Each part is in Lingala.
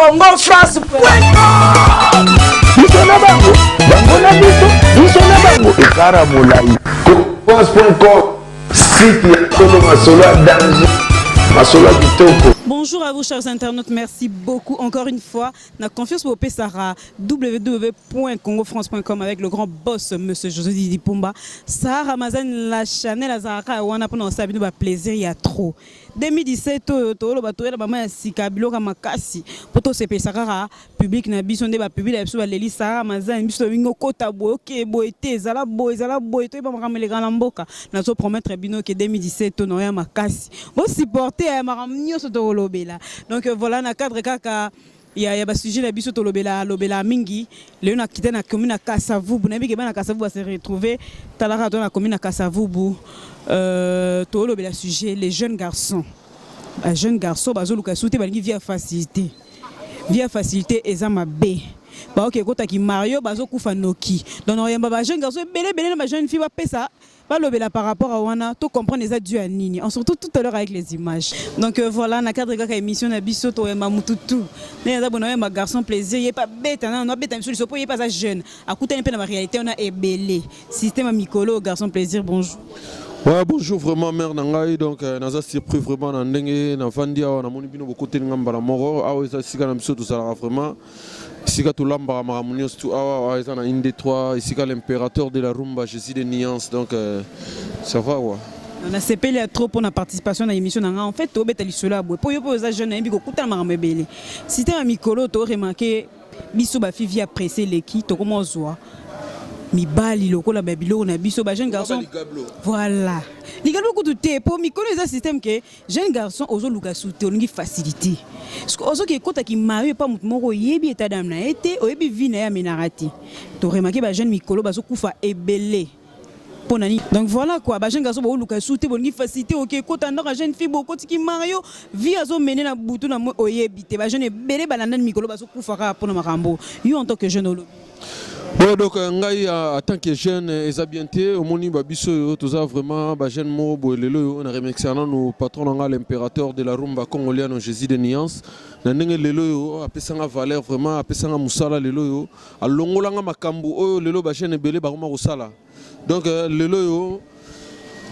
CongoFrance.com. Biso na bango, bango na biso na bango. Ekara molai. CongoFrance.com, site ya solo masolo ya danger, masolo ya kitoko. Bonjour à vous chers internautes, merci beaucoup encore une fois. Na confiance pour Sarah www.congofrance.com avec le grand boss monsieur José Didi Pumba. Sarah Ramazan la Chanel Azara wana pona sabino ba plaisir ya trop. 2017 to lo batoyela mama ya sikabilo ka makasi poto se Sarah public na biso nde ba public na biso ba leli Sarah Ramazan biso bingo kota boy OK boy te zala boy to ba makamele kana mboka na so promettre bino que 2017 to no ya makasi. Bo supporter maram nyoso to donc voilà na cadre kaka il y a sujet la biso to lobela mingi le na quitté na commune à Kasavubu na biki na Kasavubu va se retrouver talara dans la commune à Kasavubu to lobela sujet les jeunes garçons bazo luka souté balingi via facilité ezama B ba OK kota ki Mario bazo kufa noki donc oyamba ba jeune garçon belé na ba jeune fille ba pesa pas le par rapport à Wana, tout comprendre les adieux à Nini. On surtout tout à l'heure avec les images. Donc voilà, na cadre de émission na biso to mamututu. Na ya ma garçon plaisir, il est pas bête, on a bête sur il est pas ça jeune. À côté un peu la réalité, on a ébélé. Système Mikolo garçon plaisir, bonjour. Ouais, bonjour vraiment mère nangai donc naza surpris vraiment na ndenge na vandia na moni bino beaucoup te ngamba la moro awa eza sika na biso to sala vraiment sika to lamba maramunios tout awa eza na inde 3 sika l'impérateur de la rumba Jésus de Nuance donc ça va ouais. On a sepelé trop pour la participation à l'émission en fait to betali cela boy pour yo za jeune na biko kuta maramebele. C'était un Mikolo to remarqué biso ba fi via presser l'équipe to comment zoa. Mibali lokola babilo na biso ba jeune garçon voilà ligalo ko tout pour Mikolo ça système que jeune garçon ozo luka souté on ngi facilité parce que ozo ki kota ki mario pas mutu moko yebi état d'âme na été oyebi vie na ya menarati to remarquer ba jeune Mikolo bazo kufa ebelé ponani donc voilà quoi ba jeune garçon ba luka souté bon ngi facilité OK kota ndaka jeune fille boko tiki mario vie azo mener na butu na mo oyebi te ba jeune ebelé balanda Mikolo bazo kufa ka pona makambo yo en tant que jeune olobi. Ouais, donc ngai en tant que jeune esabienté au moni babiso tout ça vraiment ba jeune mo bolelo on a remercié nos patrons nga l'impérateur de la rumba congolienne Jésus de Nuance na ndenge lelo yo apesanga valeur vraiment apesanga musala lelo yo alongolanga makambu oyo lelo ba jeune belé ba ko sala donc lelo yo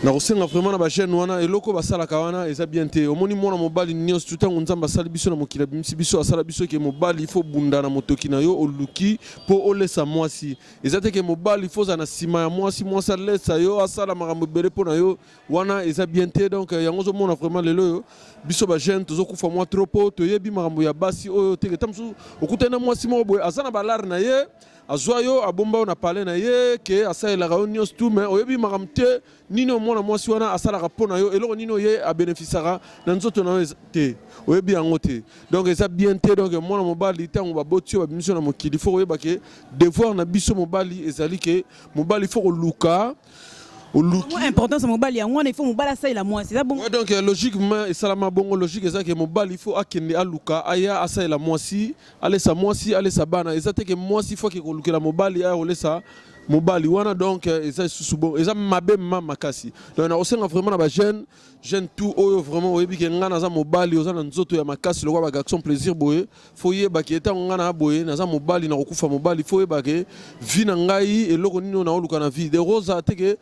na kosenga vraiment na ba jeune wana eloko basala kawana esabienté au moni mona mobali nyos tout temps nzamba sala biso na mokila biso asala biso ke mobali il faut bunda na motoki na yo oluki po olesa mwasi ezate ke mobali il faut za na sima ya mwasi lesa yo asala makambo bele po na yo wana esabienté donc yango zo mona vraiment lelo yo biso ba jeune tozo kufa mwa trop to yebi makambo ya basi oyo teke tamsu okutena mwasi mo boy azana balar na ye azoyo abomba na parler na ye ke asaela ga nyos tout mais oyebi makamte nino mona mwasi wana asala ga pona yo eloko nino ye a bénéficiera na nzoto na te oyebi yango te donc eza bien te donc mona mobali tango ba botio ba mission na mokili faut oyeba ke devoir na biso mobali ezali ke mobali faut luka important c'est mobali yango il faut mobala ça il a moi c'est ça bon ouais donc logiquement et salama bongo logique ça que mobali il faut akende aluka aya asa il a moi si allez sa bana et ça te que moi si faut que luka la mobali ya ole ça mobali wana donc eza susubo eza mabe makasi donc na osenga vraiment na ba jeune tout oyo vraiment oyebi ke ngana za mobali oza na nzoto ya makasi lokwa ba garçon plaisir boye faut yeba ke eta ngana boye na za mobali na kokufa mobali faut yeba ke vie na ngai eloko nino na oluka na vie de rosa te ke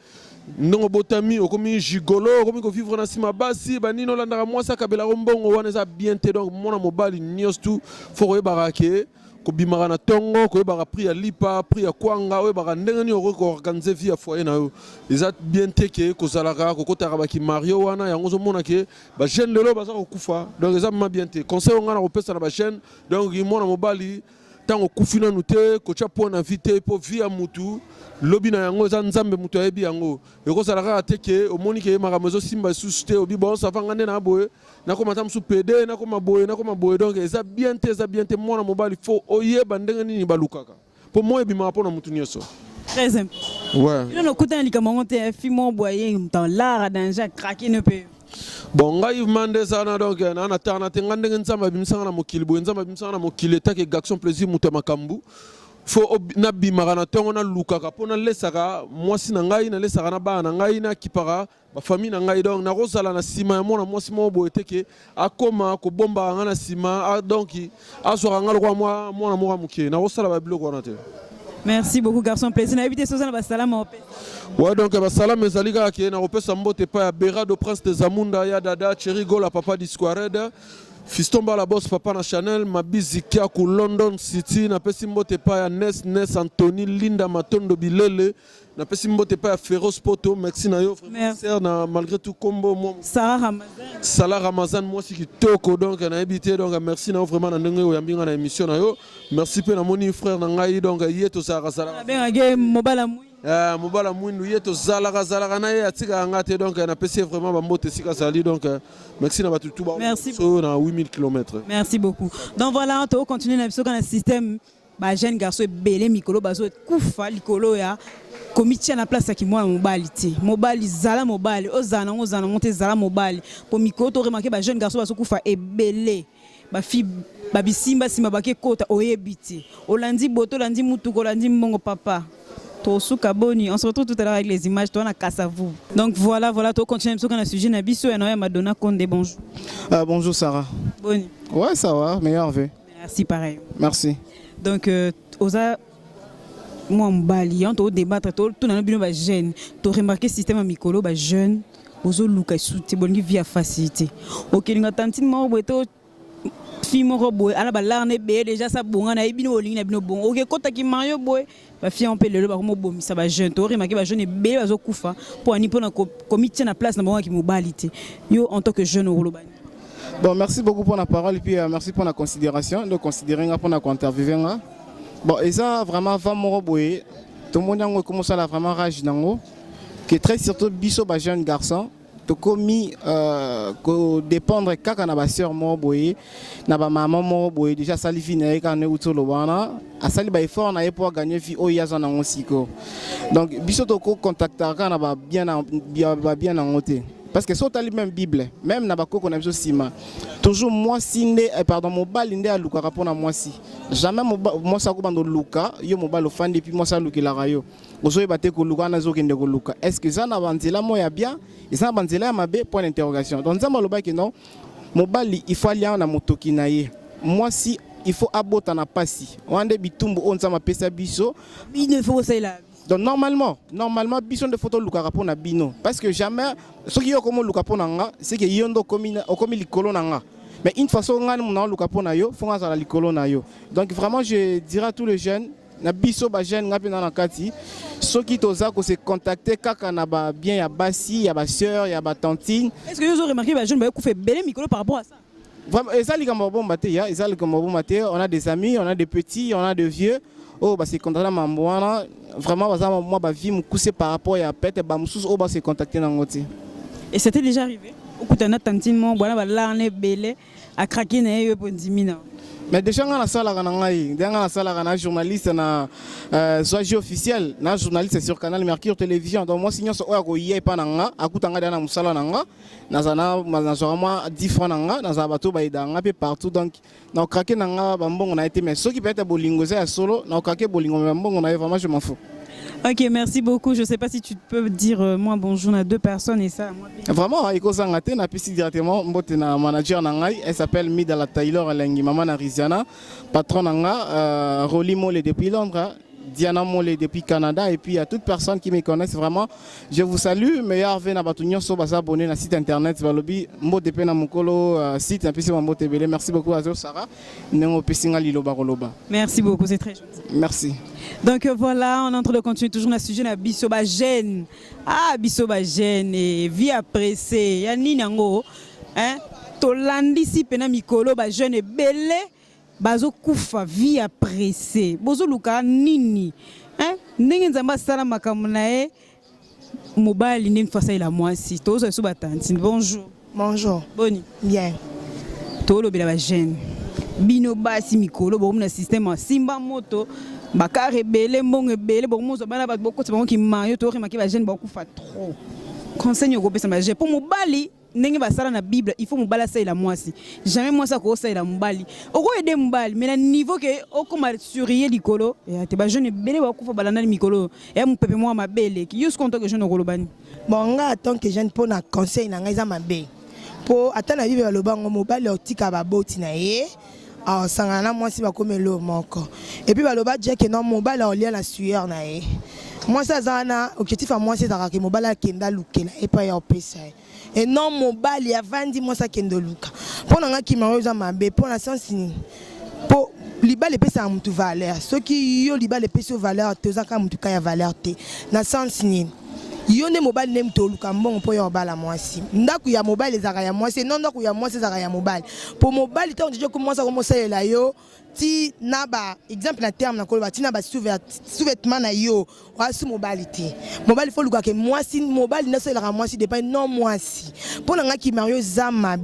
non botami okomi gigolo okomi ko vivre na sima basi banino landaka mwasa kabela rombongo wana eza bien te donc mona mobali nyos tout faut yeba ke ko bimara na tongo ko yeba pri ya lipa pri ya kwanga oyeba ndenge ni ko organiser vie ya foyer na yo eza bien te ke ko zalaka ko kotaka ba ki Mario wana yango zo mona ke ba jeune lelo baza ko kufa donc eza ma bien te conseil ngana ko pesa na ba jeune donc mona mobali tango kufina nute ko chapo na vite po via mutu lobi na yango za nzambe mutu ayebi yango eko salaka ateke omoni ke makambo zo simba susute obi bon ça vanga na boye na ko matam su pede na ko maboye donc eza bien te mona mobali faut oyeba ndenge nini balukaka po mo ebi ma pona mutu nyoso très simple ouais non kuta ni kama ngote fimo boye dans l'art danger craquer ne peut bon ngai mande sana donc na tana te ngandenge nzamba bimsanga na mokili bo nzamba bimsanga na mokili take gaction plaisir mutu makambu faut nabimaka na ntongo nalukaka mpo nalesaka mwasi na ngai nalesaka na bana na ngai nakipaka bafamille na ngai donc nakozala na nsima ya mwana mwasi moko boye te ke akoma kobombaka ngai na nsima donc azwaka ngai lokola mwana moko ya moke nakosala babiloko wana te. Merci beaucoup garçon, plaisir na éviter soza na basalama ope. Ouais donc basalama ezali kaka ke nakopesa mbote pa ya Berado Prince de Zamunda ya dada Cherry Gola papa di Squared Fiston Bala boss papa na Chanel Mabizi Kiaku London City na pesi mbote pa ya Nes Anthony Linda Matondo Bilele na pesi mbote pa ya Feroz Poto merci na yo frère na malgré tout combo moi Salah Ramazan moi si kitoko donc na habité donc merci na vraiment na ndenge ya mbinga na émission na yo merci pe na moni frère na ngai donc yeto Sara ben age mobala mui mobala mwindu yeto zalaka na ye atika ngate donc na pesi vraiment ba mbote sika sali donc merci na batu tout ba so na 8000 km. Merci beaucoup. Donc voilà on va continuer na biso kana système ba jeune garçon belé mikolo bazo kufa likolo ya komiti na place ki mwana mobali te mobali zala mobali ozana monte zala mobali po mikolo to remarquer ba jeune garçon bazo kufa ebelé ba fi ba bisimba sima bake kota oyebiti olandi boto landi mutuko landi mbongo papa. On se retrouve tout à l'heure avec les images. Toi, on a casse à vous. Donc voilà, tu continues sur le sujet. Nabiso et Noé Madonna Konde. Bonjour. Bonjour Sarah. Bonne. Ouais, ça va, meilleur vœu. Merci, pareil. Merci. Donc, osa moi Mbali, on doit débattre tout dans le bino ba jeune. Tu remarqué système mikolo ba jeune. Ozo luka souti bongi via facilité. OK, nga tantine mo boto fimo roboy ala ba larne be déjà ça bonga na ibino olingi na bino bon. OK, kota ki Mario boy. Ba fi on peut le ba komo bomi ça ba jeune. Tu remarqué ba jeune be bazo kufa pour ani pona comité na place na bonga ki mobilité. Yo en tant que jeune au Lobani. Bon, merci beaucoup pour la parole et puis merci pour la considération de considérer pour la interviewer. Bon, et ça vraiment va mon roboy. Tout le monde a commencé à vraiment rage nango que très surtout biso ba jeune garçon to commis ko dépendre kaka na ba sœur mo boy na ba maman mo boy déjà sali fina ka ne utolo wana asali ba effort na pour gagner vie o yaza na ngosiko donc biso to ko contacter ka na ba bien en côté parce que so tali même bible même na ba ko na biso sima toujours moi sinde pardon mobali nde aluka rapona moi si jamais moi sa ko bando luka yo mobali ofandi puis moi sa lukila rayo ozoye bate ko luka na zo kende ko luka est-ce que ça na banzela mo ya bien et ça banzela ma be point d'interrogation donc ça maloba que non mobali il faut aller na motoki na ye moi si il faut abota na pasi wande bitumbu on ça ma pesa biso il ne faut ça là. Donc normalement biso de photo luka rapona bino parce que jamais ce qui yo comme luka pona nga c'est que yondo komi likolo na nga mais une façon nga na luka pona yo fonga za likolo na yo donc vraiment je dirais à tous les jeunes na biso ba jeune nga pena na kati ceux qui toza ko se contacter kaka na ba bien ya basi ya ba sœur ya ba tantine. Est-ce que vous avez remarqué ba jeune ba fait belé mikolo par rapport à ça? Vraiment ça li comme bon maté ya ça li comme bon maté on a des amis on a des petits on a des vieux. Oh bah c'est contrat mamboana vraiment moi bah vie me couper par rapport à pète bah musus oh bah c'est contacter dans ngoti. Et c'était déjà arrivé au kutana tantine mo bona ba larne belé a craquer na yo pour 10 000. Mais déjà on a ça là on journaliste na soja officiel na journaliste sur canal Mercure télévision donc moi signal so ko yé pa nanga akutanga dana musala nanga na zana moi 10 francs nanga na za bato ba idanga pe partout donc na craquer nanga ba mbongo na été mais ce qui peut être bolingo ça solo na craquer bolingo ba mbongo na vraiment je m'en fous. Ok, merci beaucoup. Je ne sais pas si tu peux dire moi bonjour à deux personnes et ça. Moi, vraiment, il faut na pisi directement. Na manager nangai, elle s'appelle Midala Taylor Lengi, maman Arizona, patron nanga, Rolly Mole depuis Londres, Diana Mole depuis Canada et puis à toute personne qui me connaisse vraiment, je vous salue. Meilleur vena batunyo so basa abonné na site internet balobi mbote pe na mukolo site na pisi mbote belé. Merci beaucoup à Sarah. Nengo pesinga liloba roloba. Merci beaucoup, c'est très gentil. Merci. Donc voilà, on est en train de continuer toujours dans le sujet de Bisoba Gène. Ah, Bisoba Gène, vie appréciée. Ya nini yango, hein? Tolandi si pena mikolo ba jeune belé, bazo kufa vie appréciée. Bozo luka nini, hein? Ndenge nzamba sala makamuna e mobile ndenge fasa ila mwasi. Tozo so batanti. Bonjour. Bonjour. Boni. Bien. Tolo bela ba jeune. Bino basi mikolo bo na système simba moto. Bakare belé mbongo belé bon mozo bana ba boko c'est bon qui mayo to remaki ba jeune ba kufa trop. Conseil go pesa ba pour mobali ndenge basala na Bible, il faut mobala ça la mwasi. Jamais moi ça ko ça la mobali. Oko aider mobali, mais na niveau que okoma suriller likolo, et te ba jeune belé ba kufa balana mikolo, et mu pepe moi ma belle qui juste compte que jeune kolobani. Bon nga tant que jeune pour na conseil na ngaiza mabe. Pour atana Bible lobango mobali otika ba boti na ye. Ah sangana mwasi ba komelo moko. Et puis ba loba dire que non mobali on lia la sueur na ye. Moi ça zana objectif à moi c'est d'arraquer mobali kenda lukela et pas ya opesa. Et non mobali ya vandi moi ça kendo luka. Pour nga ki maroza mabe pour la sens ni. Pour libale pesa mutu valeur. Ceux qui yo libale pesa valeur te zaka mutu ka ya valeur te. Na sens ni. Yo ne mobile nem to luka mbongo po yo bala mwasi ndaku ya mobile ezaka ya mwasi non ndaku ya mwasi ezaka ya mobile po mobile tant que ko mwasa ko mosa la yo ti naba exemple na terme na koloba ti naba sous-vêtement na yo wa sous mobilité mobile faut luka ke mwasi mobile na sela mwasi dépend non mwasi po nga ki mario zama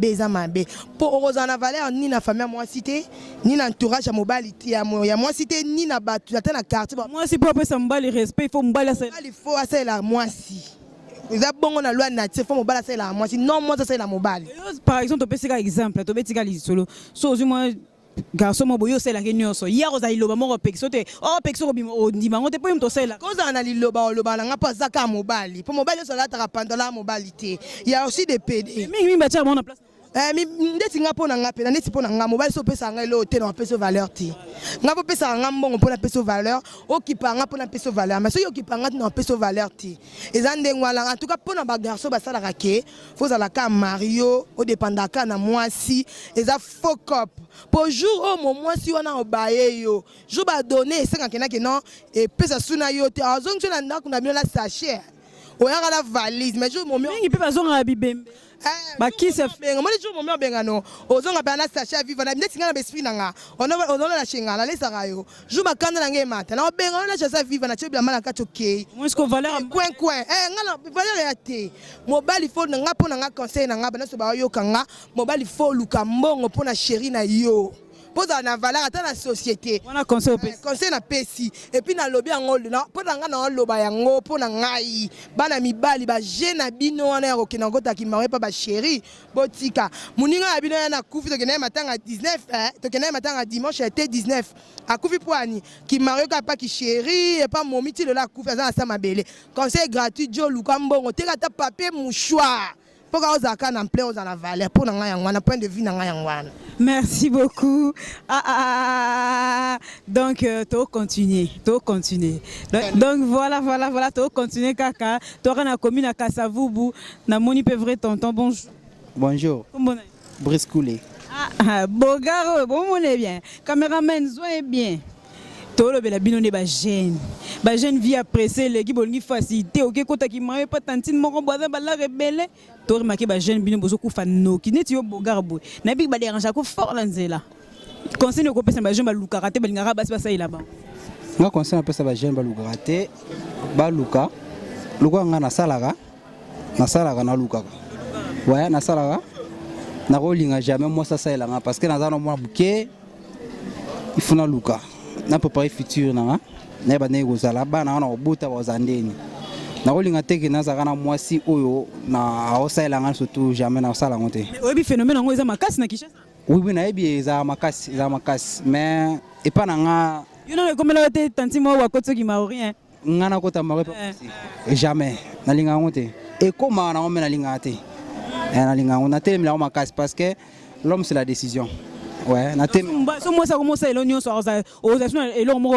po ozana valeur ni na famille mwasi te ni na entourage ya mobilité ya mwasi te ni na batu ata na quartier mwasi po pesa mbali respect faut mbali ça il faut asela mwasi. Vous avez bon la loi native, faut mobile c'est la moi si non moi ça c'est la mobile. Par exemple, tu peux citer exemple, tu peux citer solo. So moi garçon mo boyo c'est la réunion so. Hier aux aïlo ba mo pexo te. Oh pexo ko ndima ngote po mto c'est la. Cause on a liloba na nga pas zaka mobile. Pour mobile so la ta pendant la mobilité. Il y a aussi des PD. Mi ba tia mo na place. Mi ndeti nga pona nga pe na ndeti pona nga mobile so pesa nga lo te na pesa valeur ti. Nga po pesa nga mbongo pona pesa valeur, okipa nga pona pesa valeur. Mais so okipa nga na pesa valeur ti. Ezande ngwala en tout cas pona ba garçon ba sala rake, faut za la ka Mario, o dépendaka na mwasi, eza focop. Pour jour au mwasi wana obaye yo. Jo ba donner 50 kena ke non et pesa suna yo te. Azong tuna ndako na bino la sachet. Oyanga la valise mais jo momi ngi pe bazonga bibembe ba qui se benga moni jo momi benga no ozonga bana sachet vivre na ndeti ngana besprit nanga ono la chenga la lesa rayo jo bakanda na nge mata na benga na sachet vivre na chebla mala kacho ke moi ce qu'on valeur coin ngana valeur ya te mobile faut nga pona nga conseil na nga bana so ba yo kanga mobile faut luka mbongo pona chéri na yo. Pour la valeur dans la société. On a conseil na pesi et puis na lobby en na pour nga na loba yango pour na ngai bana mibali ba jeune bino wana ko na ngota ki mawe pa ba chéri botika muninga bino na kufi to kena matanga 19 to kena matanga dimanche était 19 a kufi poani ki mawe ka pa ki chéri et pas momiti de la kufi za sa mabele conseil gratuit jo lukambongo te kata papier mouchoir. Point de vue merci beaucoup. Donc tu continuer. Donc voilà tu continuer kaka. Tu auras na commune à Kasavubu na moni pe vrai tonton bonjour. Bonjour. Brice Coulé. Bogaro bon mon est bien. Caméraman soyez bien. Tolo bela bino ne ba jeune vie appréciée les qui bolni facilité OK kota ki maye pas tantine moko boza ba la rebelle to remarquer ba jeune bino bozo ku fano ki neti yo bogarbo na bi ba déranger ko fort la nzela conseil ko pesa ba jeune ba luka raté ba ngara ba ça là ba nga conseil na pesa ba jeune ba luka raté ba luka nga na salaga na luka ouais na salaga na rolinga jamais moi ça là nga parce que na zano moi bouquet il faut na luka na préparer futur na na ba nego zala ba na obota ba zandeni na kolinga teke na zaka na mwasi oyo na osala nga surtout jamais na osala ngote oyebi phénomène ngo eza makasi na Kinshasa oui na ebi eza makasi mais et pas na nga you know comme la tête tanti mo wa kotso ki maori nga na kota maori jamais na linga ngote et comment na ngomena linga te na linga ngona te mi la makasi parce que l'homme c'est la décision. Ouais, na tem. So moi ça commence à l'union sur aux et l'homme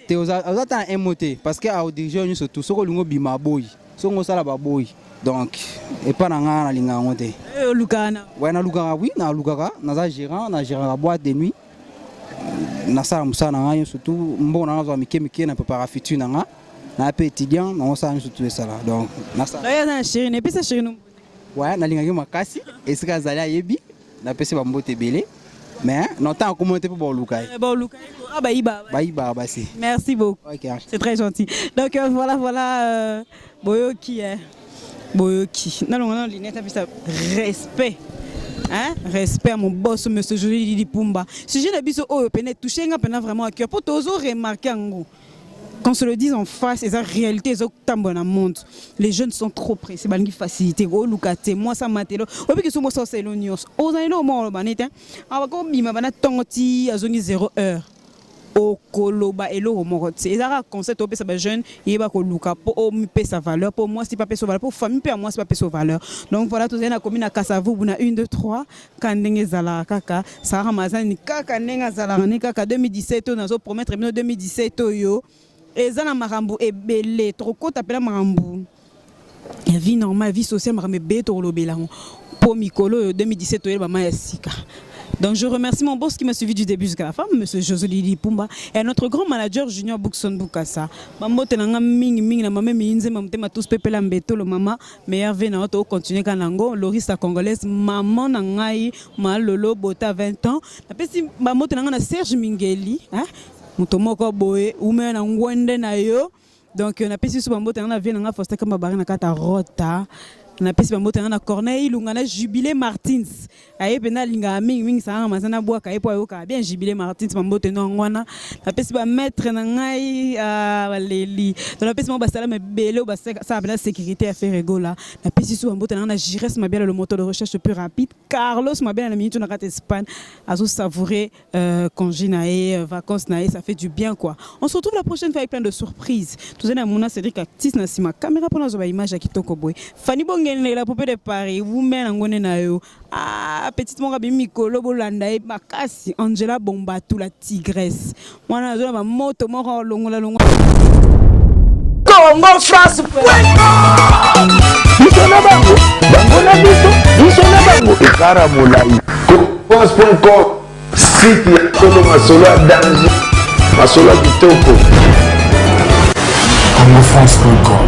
te aux attend émoté parce que au dirigeant nous surtout soko lungo bima boy. So ngo sala ba boy. Donc et pas na nga na linga ngote. Lukana. Ouais na lukaka oui, na lukaka na za gérant la boîte de nuit. Na sala musana nga surtout mbona na zo mikemike na prépara futur na nga. Na pe étudiant na ça surtout ça là. Donc na ça. Là na chéri ne pesa chéri nous. Ouais, na linga makasi et ce que zali yebi na pesa ba mbote belé. Mais non tant commenter pour Bolukai. Merci beaucoup. Okay. C'est très gentil. Donc voilà Boyoki Boyoki. Non l'inette ça respect. Hein? Respect à mon boss monsieur Joli Pumba. Si je n'ai biso oh peine toucher nga peine vraiment à cœur pour toujours remarquer ngo. qu'on se le dise en face, et la réalité, c'est que dans le monde, les jeunes sont trop pressés, ils ont une facilité, moi ça m'a été là, et puis que ce soit c'est l'union, aux années là, on va être, on va comme il m'a dit à 0 heure. Au koloba elo moko c'est ça concept opé ça ba jeune il va ko luka pour me sa valeur pour moi c'est pas sa valeur pour famille pour moi c'est pas sa valeur donc voilà tous na commune à Kasavu buna 1 2 3 kandenge zala kaka ça ramazani kaka nenga zala ni kaka 2017 on a promettre 2017 yo et ça na marambu e belé trop ko t'appelle marambu vie normale vie sociale marambe beto lobela pour mikolo 2017 yo maman ya sika. Donc je remercie mon boss qui m'a suivi du début jusqu'à la fin, monsieur Josely Pumba, et notre grand manager Junior Bookson Bukasa. Maman tenanga mingi mingi na maman minze maman tema tous pepe la mbeto le maman meilleur vena auto continuer kanango Loris la congolaise maman na ngai malolo bota 20 ans. Na pesi maman tenanga na Serge Mingeli, hein? Mutomoko boye ume na ngwende na yo. Donc na pesi su maman tenanga vena nga foster kama barina kata rota. Na pesi bambote na Corneille Lungana Jubilé Martins aye pena linga mingi sa mazana boa ka epo yoka bien Jubilé Martins bambote no ngwana na pesi ba maître na ngai leli na pesi ba sala me belo ba ça la sécurité à faire rigola na pesi su bambote na Jires Mabia le moteur de recherche le plus rapide Carlos Mabia la minute na rat Espagne azo savourer congé nae vacances nae ça fait du bien quoi. On se retrouve la prochaine fois avec plein de surprises. Tous na mona Cédric Actis na sima caméra pour nos image à kitoko boy Fanny Bonge la poupée de Paris, vous mettez en nayo. Ah, petite mon rabi Mikolo Bolanda et Makasi, Angela Bombatou la tigresse. Moi, na zona ma moto, moi, longo la longo. Congo France. Bisona bango, bango na biso, bisona bango. Ekara Moulai. Confiance.com. Site ya Tolo Masolo danger. Masolo kitoko. CongoFrance.com